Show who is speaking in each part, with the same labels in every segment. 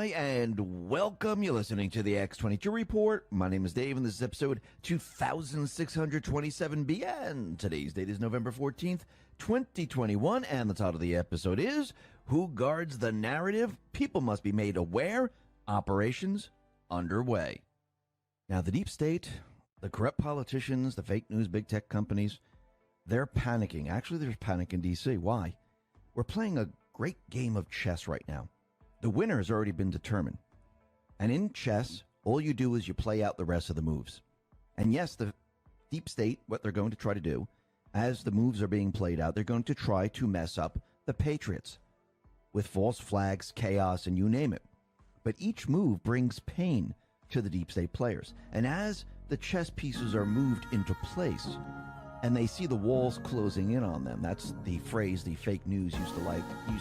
Speaker 1: Hi, and welcome. You're listening to the X22 Report. My name is Dave, and this is episode 2627BN. Today's date is November 14th, 2021, and the title of the episode is Who Guards the Narrative? People Must Be Made Aware. Operations Underway. Now, the deep state, the corrupt politicians, the fake news, big tech companies, they're panicking. Actually, there's panic in D.C. Why? We're playing a great game of chess right now. The winner has already been determined. And in chess, all you do is you play out the rest of the moves. And yes, the deep state, what they're going to try to do, as the moves are being played out, they're going to try to mess up the Patriots with false flags, chaos, and you name it. But each move brings pain to the deep state players. And as the chess pieces are moved into place, and they see the walls closing in on them. That's the phrase the fake news used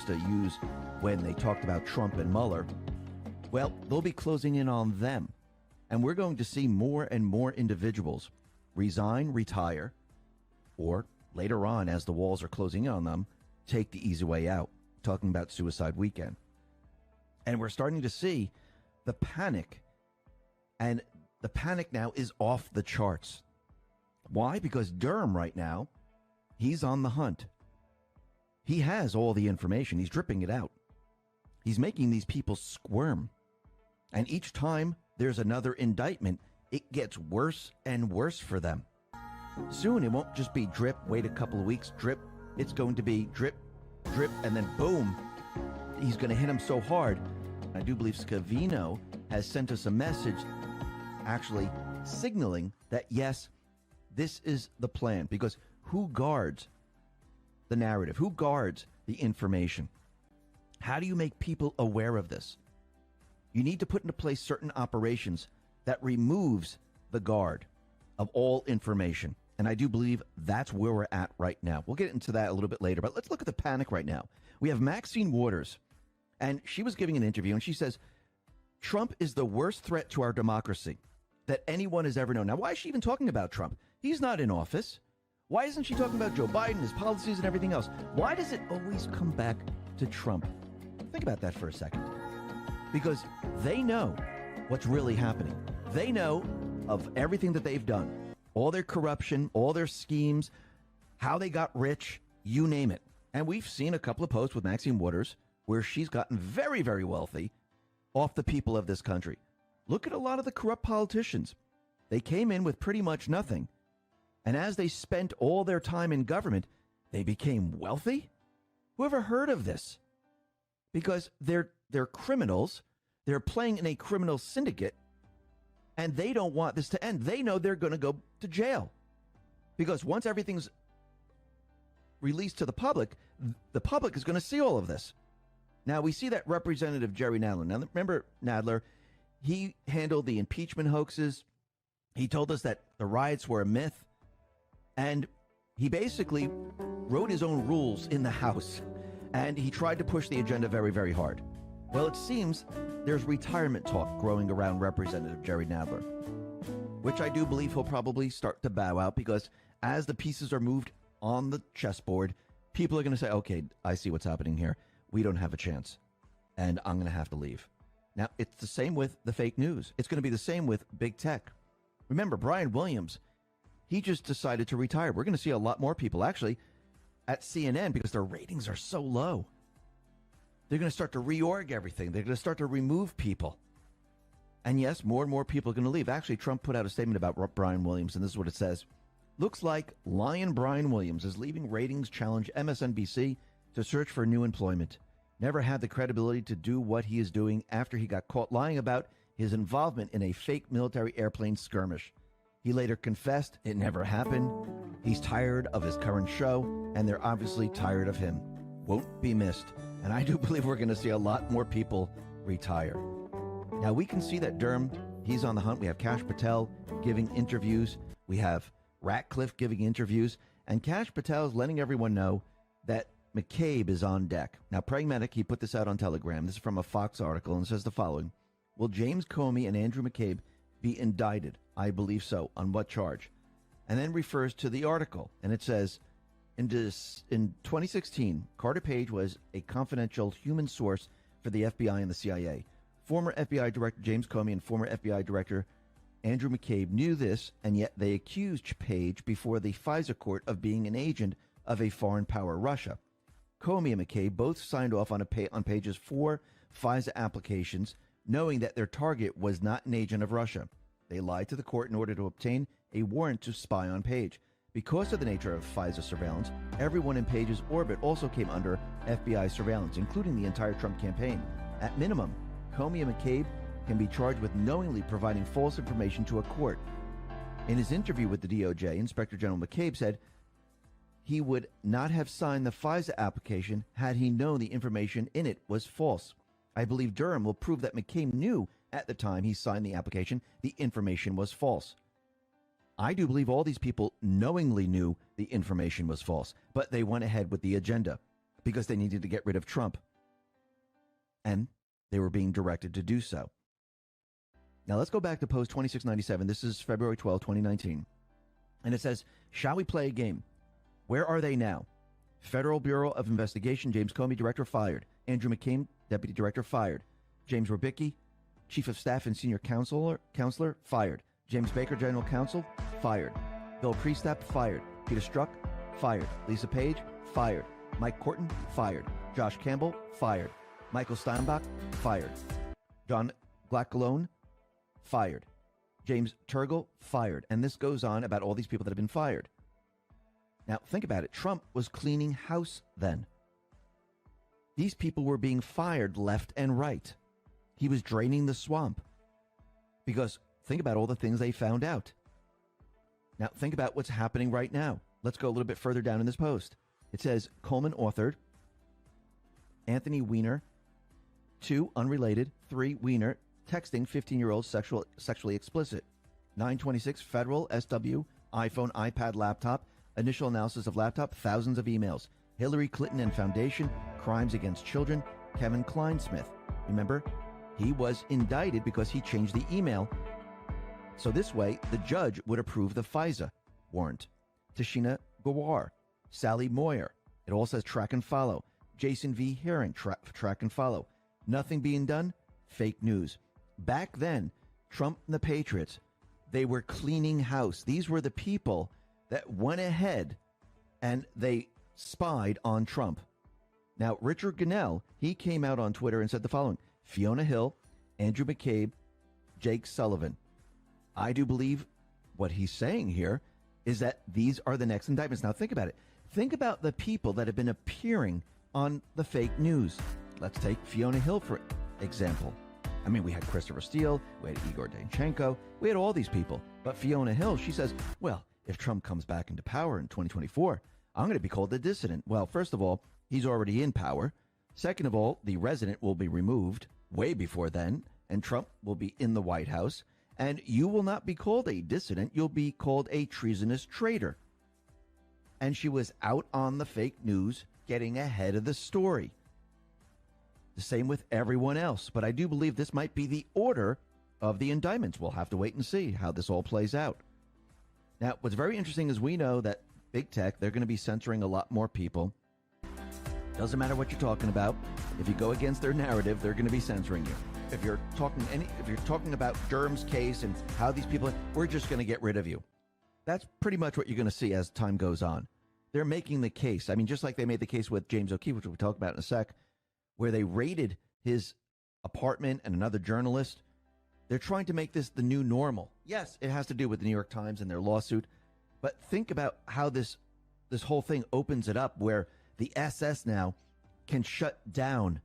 Speaker 1: to use when they talked about Trump and Mueller. Well, they'll be closing in on them. And we're going to see more and more individuals resign, retire, or later on, as the walls are closing in on them, take the easy way out. Talking about suicide weekend. And we're starting to see the panic. And the panic now is off the charts. Why? Because Durham right now, he's on the hunt. He has all the information. He's dripping it out. He's making these people squirm. And each time there's another indictment, it gets worse and worse for them. Soon it won't just be drip, wait a couple of weeks, drip. It's going to be drip, drip, and then boom, he's going to hit him so hard. I do believe Scavino has sent us a message actually signaling that, yes, this is the plan, because who guards the narrative? Who guards the information? How do you make people aware of this? You need to put into place certain operations that removes the guard of all information. And I do believe that's where we're at right now. We'll get into that a little bit later, but let's look at the panic right now. We have Maxine Waters, and she was giving an interview, and she says, Trump is the worst threat to our democracy that anyone has ever known. Now, why is she even talking about Trump? He's not in office. Why isn't she talking about Joe Biden, his policies, and everything else? Why does it always come back to Trump? Think about that for a second. Because they know what's really happening. They know of everything that they've done. All their corruption, all their schemes, how they got rich, you name it. And we've seen a couple of posts with Maxine Waters where she's gotten very, very wealthy off the people of this country. Look at a lot of the corrupt politicians. They came in with pretty much nothing. And as they spent all their time in government, they became wealthy? Who ever heard of this? Because they're criminals. They're playing in a criminal syndicate. And they don't want this to end. They know they're going to go to jail. Because once everything's released to the public is going to see all of this. Now, we see that Representative Jerry Nadler. Now, remember Nadler, he handled the impeachment hoaxes. He told us that the riots were a myth. And he basically wrote his own rules in the House. And he tried to push the agenda very, very hard. Well, it seems there's retirement talk growing around Representative Jerry Nadler, which I do believe he'll probably start to bow out, because as the pieces are moved on the chessboard, people are going to say, okay, I see what's happening here. We don't have a chance, and I'm going to have to leave. Now, it's the same with the fake news. It's going to be the same with big tech. Remember, Brian Williams, he just decided to retire. We're going to see a lot more people, actually, at CNN, because their ratings are so low. They're going to start to reorg everything. They're going to start to remove people. And yes, more and more people are going to leave. Actually, Trump put out a statement about Brian Williams, and this is what it says. Looks like Lion Brian Williams is leaving ratings challenge MSNBC to search for new employment. Never had the credibility to do what he is doing after he got caught lying about his involvement in a fake military airplane skirmish. He later confessed it never happened. He's tired of his current show, and they're obviously tired of him. Won't be missed. And I do believe we're going to see a lot more people retire. Now, we can see that Durham, he's on the hunt. We have Kash Patel giving interviews. We have Ratcliffe giving interviews. And Kash Patel is letting everyone know that McCabe is on deck. Now, Pragmatic, he put this out on Telegram. This is from a Fox article, and it says the following. Will James Comey and Andrew McCabe be indicted? I believe so. On what charge? And then refers to the article, and it says, in 2016, Carter Page was a confidential human source for the FBI and the CIA. Former FBI Director James Comey and former FBI Director Andrew McCabe knew this, and yet they accused Page before the FISA court of being an agent of a foreign power, Russia. Comey and McCabe both signed off on Page's 4 FISA applications, knowing that their target was not an agent of Russia. They lied to the court in order to obtain a warrant to spy on Page. Because of the nature of FISA surveillance, everyone in Page's orbit also came under FBI surveillance, including the entire Trump campaign. At minimum, Comey and McCabe can be charged with knowingly providing false information to a court. In his interview with the DOJ, Inspector General McCabe said he would not have signed the FISA application had he known the information in it was false. I believe Durham will prove that McCabe knew at the time he signed the application the information was false. I do believe all these people knowingly knew the information was false, but they went ahead with the agenda because they needed to get rid of Trump. And they were being directed to do so. Now let's go back to post 2697. This is February 12, 2019. And it says, shall we play a game? Where are they now? Federal Bureau of Investigation, James Comey, Director, fired. Andrew McCabe, Deputy Director, fired. James Robicki, Chief of Staff and Senior Counselor, fired. James Baker, General Counsel, fired. Bill Priestap, fired. Peter Strzok, fired. Lisa Page, fired. Mike Corton, fired. Josh Campbell, fired. Michael Steinbach, fired. John Glackalone, fired. James Turgle, fired. And this goes on about all these people that have been fired. Now, think about it. Trump was cleaning house then. These people were being fired left and right. He was draining the swamp. Because think about all the things they found out. Now, think about what's happening right now. Let's go a little bit further down in this post. It says, Coleman authored, Anthony Weiner, 2, unrelated, 3, Weiner, texting 15-year-olds sexually explicit. 926, federal, SW, iPhone, iPad, laptop, initial analysis of laptop, thousands of emails. Hillary Clinton and Foundation, crimes against children, Kevin Kleinsmith. Remember, he was indicted because he changed the email. So this way, the judge would approve the FISA warrant. Tashina Gawar, Sally Moyer. It all says track and follow. Jason V. Herring, track and follow. Nothing being done, fake news. Back then, Trump and the Patriots, they were cleaning house. These were the people that went ahead and they spied on Trump. Now, Richard Gannell, he came out on Twitter and said the following: Fiona Hill, Andrew McCabe, Jake Sullivan. I do believe what he's saying here is that these are the next indictments. Now, think about it. Think about the people that have been appearing on the fake news. Let's take Fiona Hill, for example. I mean, we had Christopher Steele, we had Igor Danchenko, we had all these people. But Fiona Hill, she says, well, if Trump comes back into power in 2024, I'm going to be called a dissident. Well, first of all, he's already in power. Second of all, the resident will be removed way before then, and Trump will be in the White House. And you will not be called a dissident. You'll be called a treasonous traitor. And she was out on the fake news, getting ahead of the story. The same with everyone else. But I do believe this might be the order of the indictments. We'll have to wait and see how this all plays out. Now, what's very interesting is we know that big tech, they're going to be censoring a lot more people. Doesn't matter what you're talking about. If you go against their narrative, they're going to be censoring you. If you're talking about Durham's case and how these people, we're just going to get rid of you. That's pretty much what you're going to see as time goes on. They're making the case. I mean, just like they made the case with James O'Keefe, which we'll talk about in a sec, where they raided his apartment and another journalist. They're trying to make this the new normal. Yes, it has to do with the New York Times and their lawsuit, but think about how this whole thing opens it up, where the SS now can shut down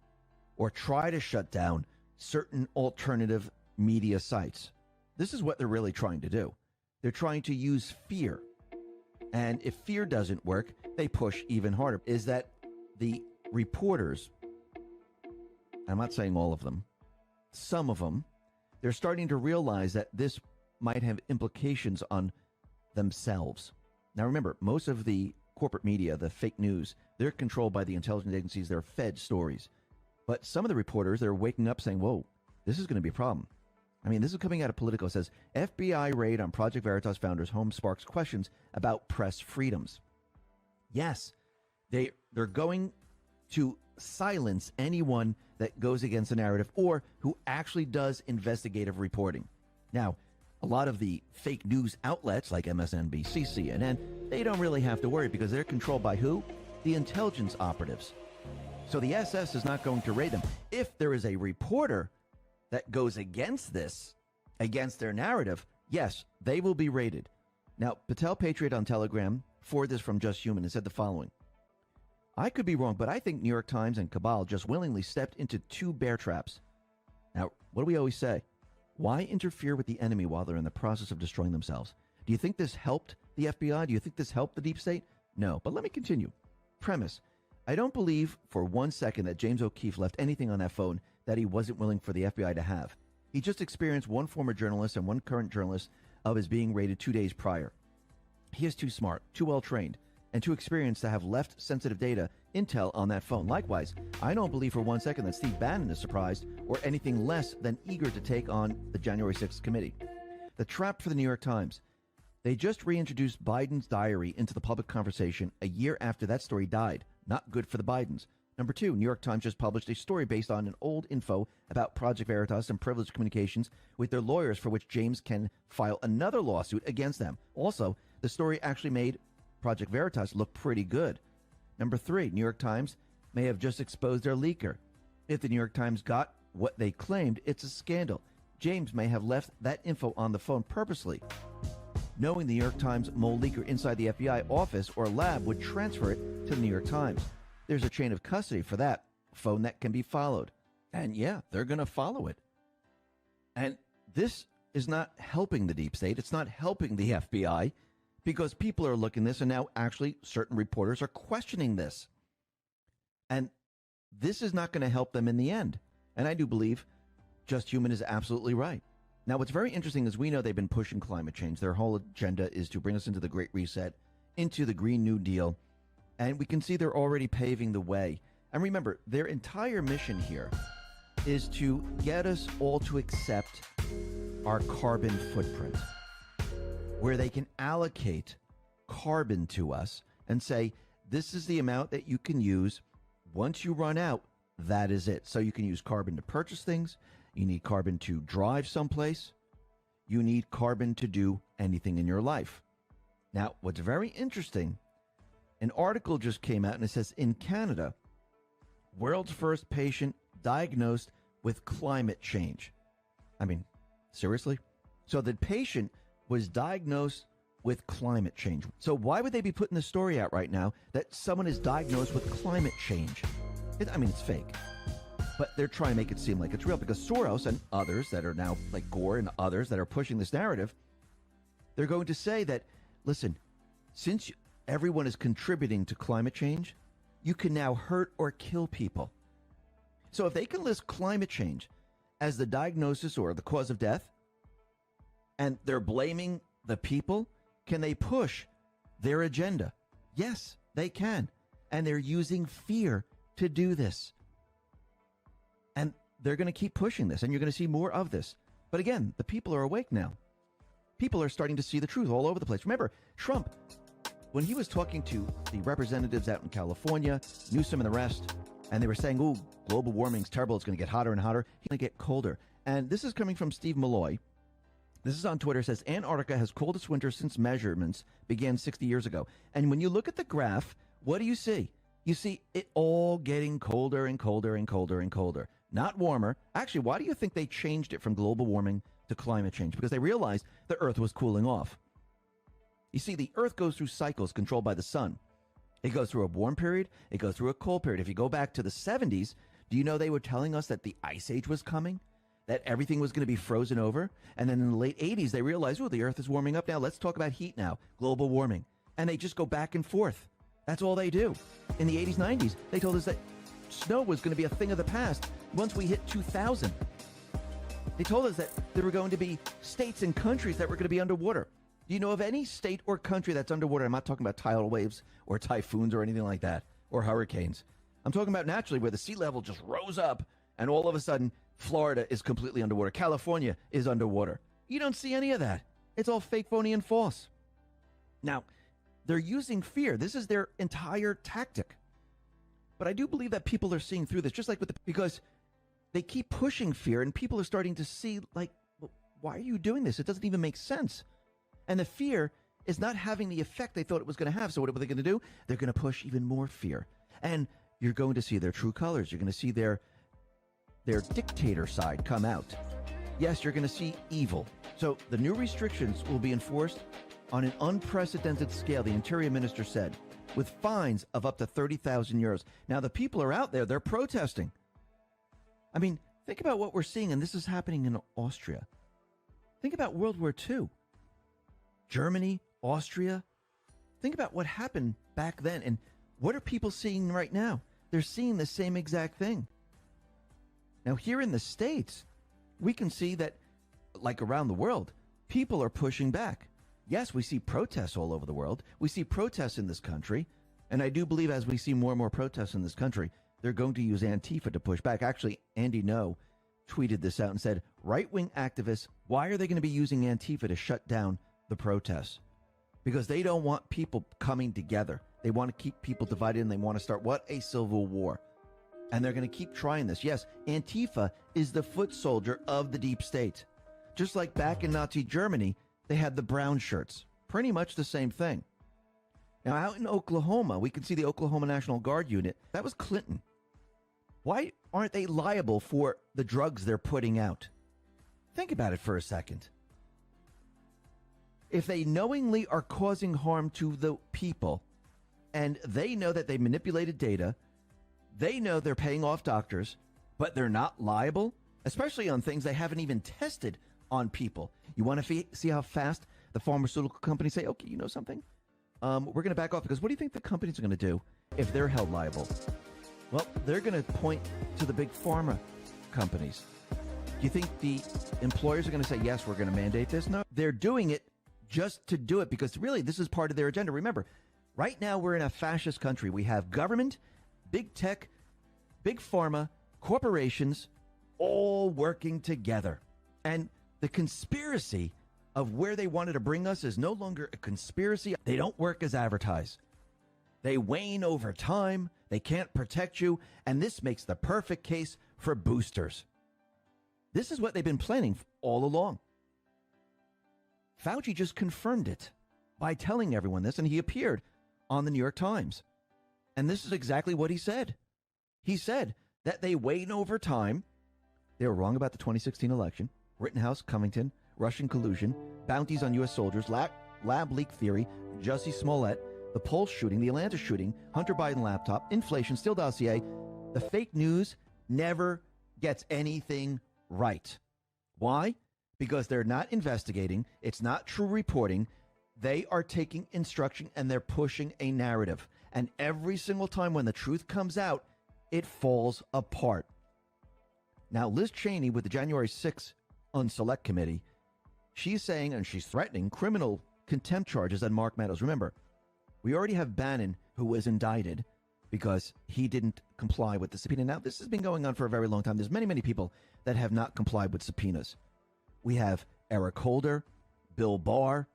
Speaker 1: or try to shut down certain alternative media sites. This is what they're really trying to do. They're trying to use fear. And if fear doesn't work, they push even harder. Is that the reporters, I'm not saying all of them, some of them, they're starting to realize that this might have implications on themselves. Now remember, most of the corporate media, the fake news, they're controlled by the intelligence agencies. They're fed stories. But some of the reporters, they're waking up saying, whoa, this is going to be a problem. I mean, this is coming out of Politico. It says, FBI raid on Project Veritas founder's home sparks questions about press freedoms. Yes, they're going to silence anyone that goes against the narrative or who actually does investigative reporting. Now, a lot of the fake news outlets like MSNBC, CNN, they don't really have to worry because they're controlled by who? The intelligence operatives. So the SS is not going to raid them. If there is a reporter that goes against this, against their narrative, yes, they will be raided. Now, Patel Patriot on Telegram forwarded this from Just Human and said the following. I could be wrong, but I think New York Times and Cabal just willingly stepped into two bear traps. Now, what do we always say? Why interfere with the enemy while they're in the process of destroying themselves? Do you think this helped the FBI? Do you think this helped the deep state? No, but let me continue. Premise. I don't believe for 1 second that James O'Keefe left anything on that phone that he wasn't willing for the FBI to have. He just experienced one former journalist and one current journalist of his being raided 2 days prior. He is too smart, too well trained, and too experienced to have left sensitive data intel on that phone. Likewise, I don't believe for 1 second that Steve Bannon is surprised or anything less than eager to take on the January 6th committee. The trap for the New York Times. They just reintroduced Biden's diary into the public conversation a year after that story died. Not good for the Bidens. Number two, New York Times just published a story based on an old info about Project Veritas and privileged communications with their lawyers for which James can file another lawsuit against them. Also, the story actually made Project Veritas look pretty good. Number three, New York Times may have just exposed their leaker. If the New York Times got what they claimed, it's a scandal. James may have left that info on the phone purposely, knowing the New York Times mole leaker inside the FBI office or lab would transfer it to the New York Times. There's a chain of custody for that phone that can be followed. And yeah, they're going to follow it. And this is not helping the deep state. It's not helping the FBI because people are looking at this and now actually certain reporters are questioning this. And this is not going to help them in the end. And I do believe Just Human is absolutely right. Now, what's very interesting is we know they've been pushing climate change. Their whole agenda is to bring us into the Great Reset, into the Green New Deal. And we can see they're already paving the way. And remember, their entire mission here is to get us all to accept our carbon footprint, where they can allocate carbon to us and say, this is the amount that you can use. Once you run out, that is it. So you can use carbon to purchase things. You need carbon to drive someplace. You need carbon to do anything in your life. Now, what's very interesting, an article just came out and it says in Canada, world's first patient diagnosed with climate change. I mean, seriously? So the patient was diagnosed with climate change. So why would they be putting the story out right now that someone is diagnosed with climate change? It's fake. But they're trying to make it seem like it's real because Soros and others that are now, like Gore and others that are pushing this narrative, they're going to say that, listen, since everyone is contributing to climate change, you can now hurt or kill people. So if they can list climate change as the diagnosis or the cause of death, and they're blaming the people, can they push their agenda? Yes, they can. And they're using fear to do this. And they're going to keep pushing this, and you're going to see more of this. But again, the people are awake now. People are starting to see the truth all over the place. Remember, Trump, when he was talking to the representatives out in California, Newsom and the rest, and they were saying, oh, global warming's terrible, it's going to get hotter and hotter, he's going to get colder. And this is coming from Steve Malloy. This is on Twitter. It says, Antarctica has coldest winter since measurements began 60 years ago. And when you look at the graph, what do you see? You see it all getting colder and colder and colder and colder. Not warmer. Actually, why do you think they changed it from global warming to climate change? Because they realized the Earth was cooling off. You see, the Earth goes through cycles controlled by the sun. It goes through a warm period. It goes through a cold period. If you go back to the 70s, do you know they were telling us that the Ice Age was coming? That everything was going to be frozen over? And then in the late 80s, they realized, oh, the Earth is warming up now. Let's talk about heat now, global warming. And they just go back and forth. That's all they do. In the 80s, 90s, they told us that snow was going to be a thing of the past once we hit 2000. They told us that there were going to be states and countries that were going to be underwater. Do you know of any state or country that's underwater? I'm not talking about tidal waves or typhoons or anything like that, or hurricanes. I'm talking about naturally where the sea level just rose up and all of a sudden Florida is completely underwater. California is underwater. You don't see any of that. It's all fake, phony, and false. Now, they're using fear. This is their entire tactic. But I do believe that people are seeing through this, just like with because They keep pushing fear, and people are starting to see, like, why are you doing this? It doesn't even make sense. And the fear is not having the effect they thought it was going to have. So what are they going to do? They're going to push even more fear. And you're going to see their true colors. You're going to see their dictator side come out. Yes, you're going to see evil. So the new restrictions will be enforced on an unprecedented scale, the Interior Minister said, with fines of up to 30,000 euros. Now, the people are out there. They're protesting. I mean, think about what we're seeing, and this is happening in Austria. Think about World War II. Germany, Austria. Think about what happened back then, and what are people seeing right now? They're seeing the same exact thing. Now, here in the States, we can see that, like around the world, people are pushing back. Yes, we see protests all over the world. We see protests in this country. And I do believe as we see more and more protests in this country, they're going to use Antifa to push back. Actually, Andy No tweeted this out and said, right-wing activists, why are they going to be using Antifa to shut down the protests? Because they don't want people coming together. They want to keep people divided, and they want to start, what? A civil war. And they're going to keep trying this. Yes, Antifa is the foot soldier of the deep state. Just like back in Nazi Germany, they had the brown shirts. Pretty much the same thing. Now, out in Oklahoma, we can see the Oklahoma National Guard unit. That was Clinton. Why aren't they liable for the drugs they're putting out? Think about it for a second. If they knowingly are causing harm to the people, and they know that they manipulated data, they know they're paying off doctors, but they're not liable, especially on things they haven't even tested on people. You want to see how fast the pharmaceutical companies say, okay, you know something? We're going to back off, because what do you think the companies are going to do if they're held liable? Well, they're going to point to the big pharma companies. Do you think the employers are going to say, yes, we're going to mandate this? No, they're doing it just to do it, because really this is part of their agenda. Remember, right now we're in a fascist country. We have government, big tech, big pharma, corporations, all working together. And the conspiracy of where they wanted to bring us is no longer a conspiracy. They don't work as advertised. They wane over time. They can't protect you. And this makes the perfect case for boosters. This is what they've been planning all along. Fauci just confirmed it by telling everyone this, and he appeared on the New York Times. And this is exactly what he said. He said that they wane over time. They were wrong about the 2016 election. Rittenhouse, Covington, Russian collusion, bounties on U.S. soldiers, lab leak theory, Jussie Smollett, the Pulse shooting, the Atlanta shooting, Hunter Biden laptop, inflation, Steele dossier. The fake news never gets anything right. Why? Because they're not investigating. It's not true reporting. They are taking instruction and they're pushing a narrative. And every single time when the truth comes out, it falls apart. Now, Liz Cheney with the January 6th Unselect Committee, she's saying, and she's threatening, criminal contempt charges on Mark Meadows. Remember, we already have Bannon, who was indicted because he didn't comply with the subpoena. Now, this has been going on for a very long time. There's many, many people that have not complied with subpoenas. We have Eric Holder, Bill Barr,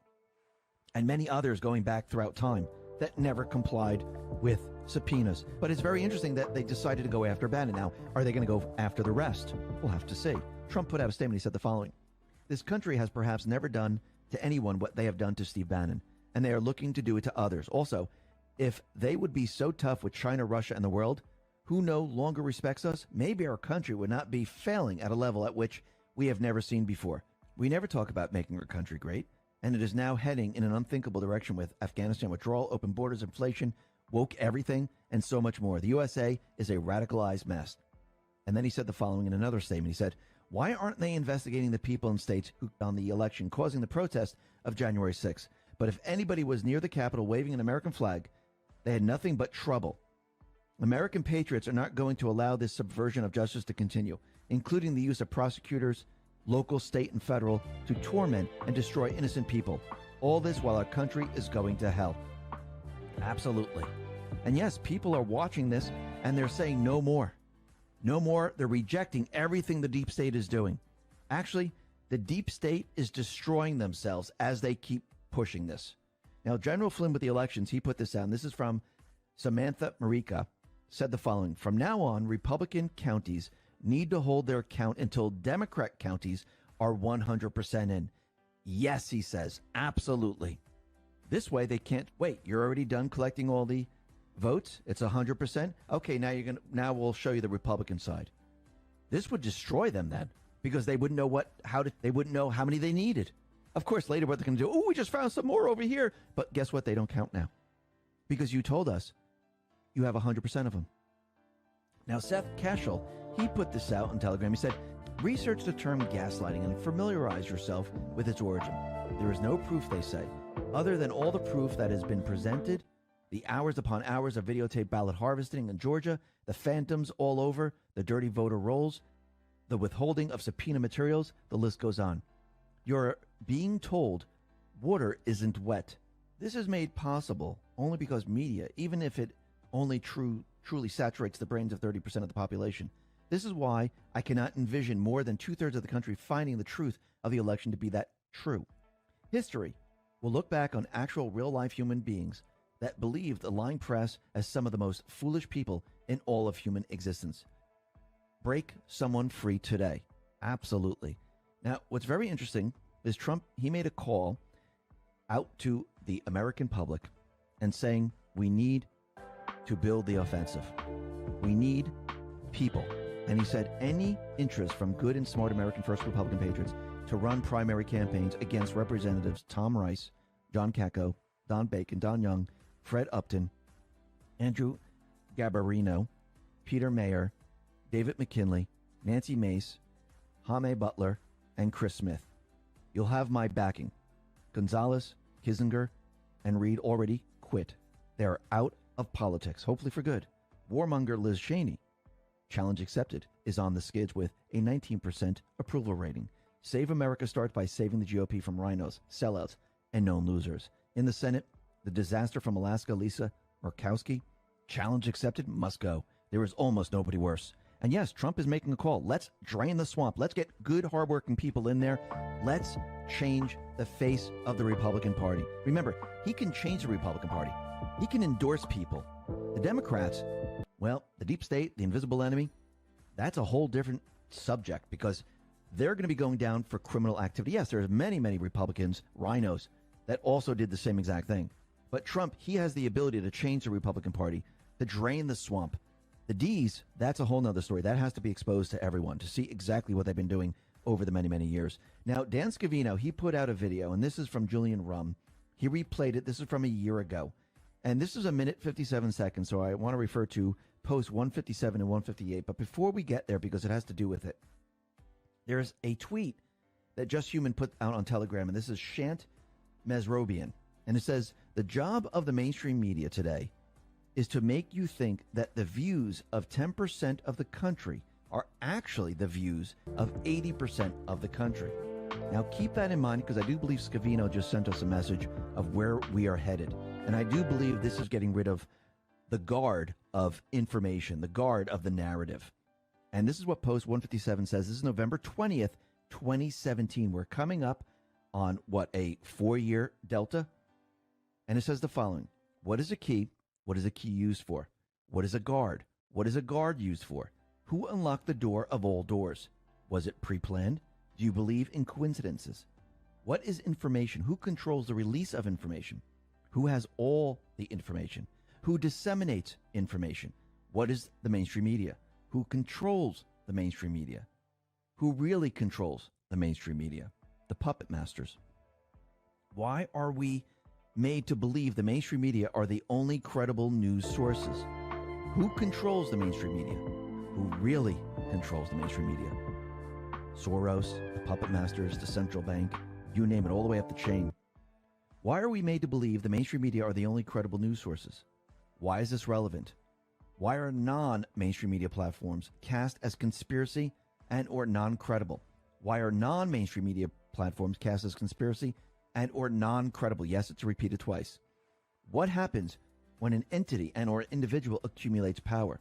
Speaker 1: and many others going back throughout time that never complied with subpoenas. But it's very interesting that they decided to go after Bannon. Now, are they going to go after the rest? We'll have to see. Trump put out a statement. He said the following: this country has perhaps never done to anyone what they have done to Steve Bannon, and they are looking to do it to others. Also, if they would be so tough with China, Russia, and the world, who no longer respects us, maybe our country would not be failing at a level at which we have never seen before. We never talk about making our country great, and it is now heading in an unthinkable direction with Afghanistan withdrawal, open borders, inflation, woke everything, and so much more. The USA is a radicalized mess. And then he said the following in another statement. He said, why aren't they investigating the people in states who on the election causing the protest of January 6th? But if anybody was near the Capitol waving an American flag, they had nothing but trouble. American patriots are not going to allow this subversion of justice to continue, including the use of prosecutors, local, state, and federal, to torment and destroy innocent people. All this while our country is going to hell. Absolutely. And yes, people are watching this, and they're saying no more. No more. They're rejecting everything the deep state is doing. Actually, the deep state is destroying themselves as they keep pushing this. Now, General Flynn with the elections, he put this out, and this is from Samantha Marika, said the following: from now on, Republican counties need to hold their count until Democrat counties are 100% in. Yes, he says, absolutely. This way they can't wait. You're already done collecting all the votes. It's 100%. Okay, now we'll show you the Republican side. This would destroy them then, because they wouldn't know they wouldn't know how many they needed. Of course, later what they're going to do, we just found some more over here. But guess what? They don't count now, because you told us you have 100% of them. Now, Seth Keshel, he put this out on Telegram. He said, research the term gaslighting and familiarize yourself with its origin. There is no proof, they say, other than all the proof that has been presented, the hours upon hours of videotaped ballot harvesting in Georgia, the phantoms all over, the dirty voter rolls, the withholding of subpoena materials, the list goes on. You're being told water isn't wet. This is made possible only because media, even if it only truly saturates the brains of 30% of the population. This is why I cannot envision more than 2/3 of the country finding the truth of the election to be that true. History will look back on actual real-life human beings that believed the lying press as some of the most foolish people in all of human existence. Break someone free today. Absolutely. Now, what's very interesting is Trump, he made a call out to the American public and saying, we need to build the offensive. We need people. And he said any interest from good and smart American First Republican patriots to run primary campaigns against Representatives Tom Rice, John Kakko, Don Bacon, Don Young, Fred Upton, Andrew Garbarino, Peter Mayer, David McKinley, Nancy Mace, Jaime Butler, and Chris Smith. You'll have my backing. Gonzalez, Kissinger, and Reid already quit. They are out of politics, hopefully for good. Warmonger Liz Cheney, challenge accepted, is on the skids with a 19% approval rating. Save America starts by saving the GOP from rhinos, sellouts, and known losers. In the Senate, the disaster from Alaska, Lisa Murkowski, challenge accepted, must go. There is almost nobody worse. And yes, Trump is making a call. Let's drain the swamp. Let's get good, hardworking people in there. Let's change the face of the Republican Party. Remember, he can change the Republican Party. He can endorse people. The Democrats, well, the deep state, the invisible enemy, that's a whole different subject because they're going to be going down for criminal activity. Yes, there's many, many Republicans, rhinos, that also did the same exact thing. But Trump, he has the ability to change the Republican Party, to drain the swamp. The D's, that's a whole nother story. That has to be exposed to everyone to see exactly what they've been doing over the many, many years. Now, Dan Scavino, he put out a video, and this is from Julian Rum. He replayed it. This is from a year ago. And this is a minute 57 seconds, so I want to refer to post 157 and 158. But before we get there, because it has to do with it, there's a tweet that Just Human put out on Telegram, and this is Shant Mesrobian. And it says, the job of the mainstream media today is to make you think that the views of 10% of the country are actually the views of 80% of the country. Now, keep that in mind because I do believe Scavino just sent us a message of where we are headed. And I do believe this is getting rid of the guard of information, the guard of the narrative. And this is what Post 157 says. This is November 20th, 2017. We're coming up on, a 4-year delta? And it says the following. What is a key? What is a key used for? What is a guard? What is a guard used for? Who unlocked the door of all doors? Was it pre-planned? Do you believe in coincidences? What is information? Who controls the release of information? Who has all the information? Who disseminates information? What is the mainstream media? Who controls the mainstream media? Who really controls the mainstream media? The puppet masters. Why are we made to believe the mainstream media are the only credible news sources? Who controls the mainstream media? Who really controls the mainstream media? Soros, the puppet masters, the central bank, you name it, all the way up the chain. Why are we made to believe the mainstream media are the only credible news sources? Why is this relevant? Why are non-mainstream media platforms cast as conspiracy and or non-credible? Why are non-mainstream media platforms cast as conspiracy and or non-credible? Yes, it's repeated twice. What happens when an entity and or individual accumulates power?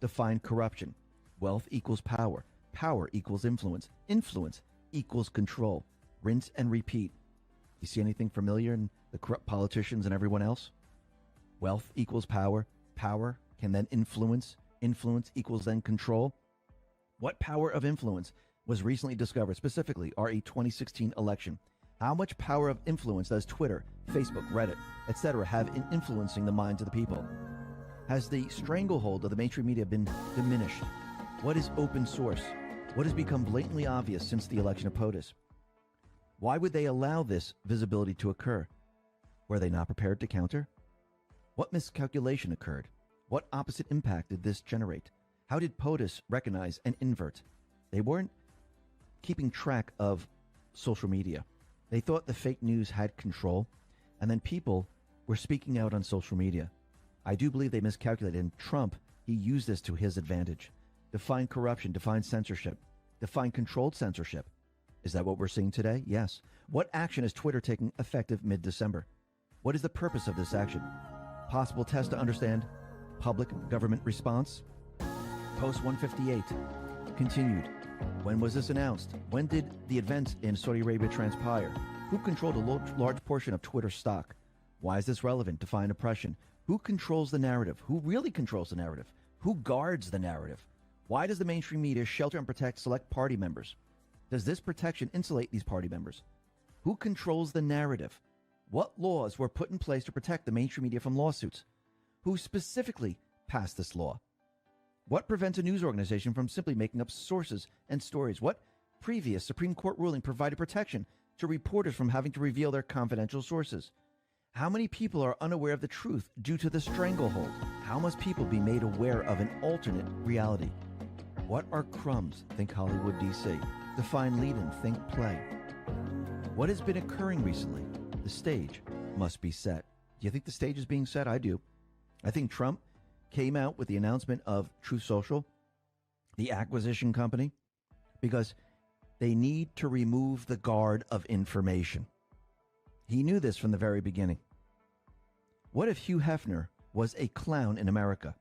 Speaker 1: Define corruption. Wealth equals power. Power equals influence. Influence equals control. Rinse and repeat. You see anything familiar in the corrupt politicians and everyone else? Wealth equals power. Power can then influence. Influence equals then control. What power of influence was recently discovered, specifically our 2016 election? How much power of influence does Twitter, Facebook, Reddit, etc. have in influencing the minds of the people? Has the stranglehold of the mainstream media been diminished? What is open source? What has become blatantly obvious since the election of POTUS? Why would they allow this visibility to occur? Were they not prepared to counter? What miscalculation occurred? What opposite impact did this generate? How did POTUS recognize and invert? They weren't keeping track of social media. They thought the fake news had control, and then people were speaking out on social media. I do believe they miscalculated, and Trump, he used this to his advantage. Define corruption, define censorship, define controlled censorship. Is that what we're seeing today? Yes. What action is Twitter taking effective mid-December? What is the purpose of this action? Possible test to understand public government response? Post 158 continued. When was this announced? When did the events in Saudi Arabia transpire? Who controlled a large portion of Twitter stock? Why is this relevant? Define oppression. Who controls the narrative? Who really controls the narrative? Who guards the narrative? Why does the mainstream media shelter and protect select party members? Does this protection insulate these party members? Who controls the narrative? What laws were put in place to protect the mainstream media from lawsuits? Who specifically passed this law? What prevents a news organization from simply making up sources and stories? What previous Supreme Court ruling provided protection to reporters from having to reveal their confidential sources? How many people are unaware of the truth due to the stranglehold? How must people be made aware of an alternate reality? What are crumbs? Think Hollywood, D.C. Define lead-in, think play. What has been occurring recently? The stage must be set. Do you think the stage is being set? I do. I think Trump came out with the announcement of Truth Social, the acquisition company, because they need to remove the guard of information. He knew this from the very beginning. What if Hugh Hefner was a clown in America?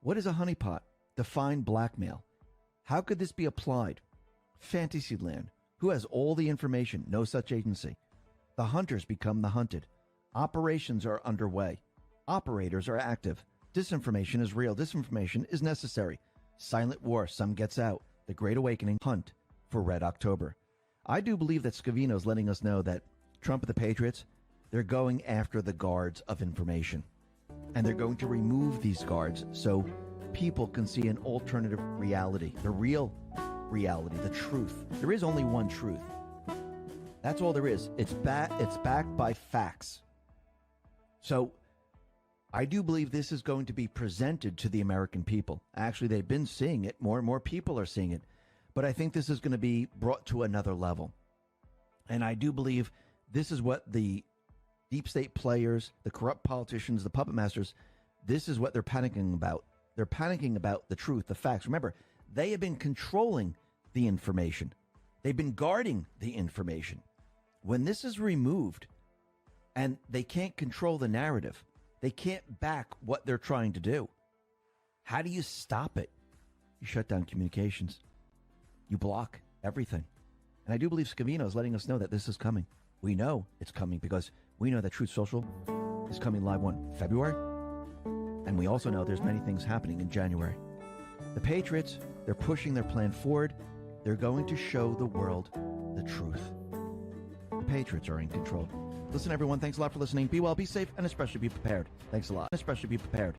Speaker 1: What is a honeypot? Define blackmail. How could this be applied? Fantasyland. Who has all the information? No such agency. The hunters become the hunted. Operations are underway. Operators are active. Disinformation is real. Disinformation is necessary. Silent war. Some gets out. The Great Awakening. Hunt for Red October. I do believe that Scavino is letting us know that Trump and the Patriots, they're going after the guards of information. And they're going to remove these guards so people can see an alternative reality. The real reality. The truth. There is only one truth. That's all there is. It's backed by facts. So I do believe this is going to be presented to the American people. Actually, they've been seeing it. More and more people are seeing it. But I think this is going to be brought to another level. And I do believe this is what the deep state players, the corrupt politicians, the puppet masters, this is what they're panicking about. They're panicking about the truth, the facts. Remember, they have been controlling the information. They've been guarding the information. When this is removed and they can't control the narrative, they can't back what they're trying to do. How do you stop it? You shut down communications. You block everything. And I do believe Scavino is letting us know that this is coming. We know it's coming because we know that Truth Social is coming live on February. And we also know there's many things happening in January. The Patriots, they're pushing their plan forward. They're going to show the world the truth. The Patriots are in control. Listen, everyone, thanks a lot for listening. Be well, be safe, and especially be prepared. Thanks a lot. Especially be prepared.